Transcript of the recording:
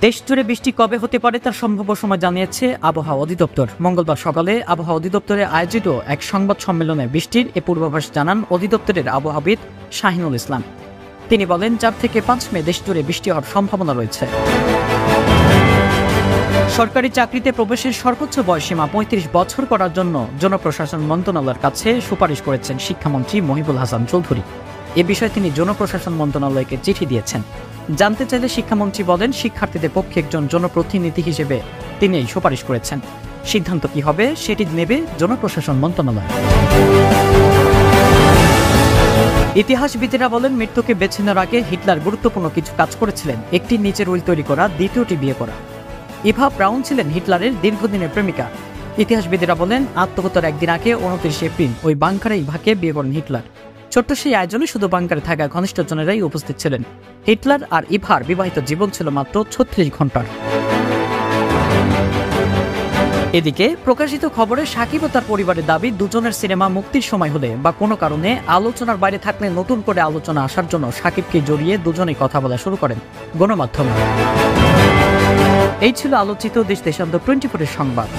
দেশ জুড়ে বৃষ্টি কবে হতে পারে তার সম্ভাব্য সময় জানিয়েছে আবহাওয়া অধিদপ্তর। মঙ্গলবার সকালে আবহাওয়া অধিদপ্তরে আয়োজিত এক সংবাদ সম্মেলনে বৃষ্টির এ পূর্বাভাস জানান অধিদপ্তরের আবহাওয়াবিদ শাহিনুল ইসলাম। তিনি বলেন, 4 থেকে 5 মে দেশ জুড়ে বৃষ্টি হওয়ার সম্ভাবনা রয়েছে। সরকারি চাকরিতে প্রবেশের সর্বোচ্চ বয়সসীমা 35 বছর করার জন্য জনপ্রশাসন মন্ত্রণালয়ের কাছে সুপারিশ করেছেন শিক্ষামন্ত্রী মহিবুল হাসান চৌধুরী। এ বিষয়ে তিনি জনপ্রশাসন মন্ত্রণালয়কে চিঠি দিয়েছেন। জানতে চাইলে শিক্ষামন্ত্রী বলেন, শিক্ষার্থীদের পক্ষে একজন জনপ্রতিনিধি হিসেবে তিনি এই সুপারিশ করেছেন। সিদ্ধান্ত কি হবে সেটি নেবে জনপ্রশাসন মন্ত্রণালয়। ইতিহাসবিদেরা বলেন, মৃত্যুকে বেছে নেওয়ার আগে হিটলার গুরুত্বপূর্ণ কিছু কাজ করেছিলেন। একটি নিচের উইল তৈরি করা, দ্বিতীয়টি বিয়ে করা। ইভা ব্রাউন ছিলেন হিটলারের দীর্ঘদিনের প্রেমিকা। ইতিহাসবিদেরা বলেন, আত্মহত্যার একদিন আগে 29 এপ্রিল ওই বাংকারে ইভাকে বিয়ে করেন হিটলার। ছোট্ট সেই আয়োজনে শুধু বাংকারে থাকা ঘনিষ্ঠজনেরাই উপস্থিত ছিলেন। হিটলার আর ইভার বিবাহিত জীবন ছিল মাত্র 36 ঘন্টার। এদিকে প্রকাশিত খবরে সাকিব ও তার পরিবারের দাবি, দুজনের সিনেমা মুক্তির সময় হলে বা কোনো কারণে আলোচনার বাইরে থাকলে নতুন করে আলোচনা আসার জন্য সাকিবকে জড়িয়ে দুজনেই কথা বলা শুরু করেন গণমাধ্যমে। এই ছিল আলোচিত দেশ দেশান্তর 24 সংবাদ।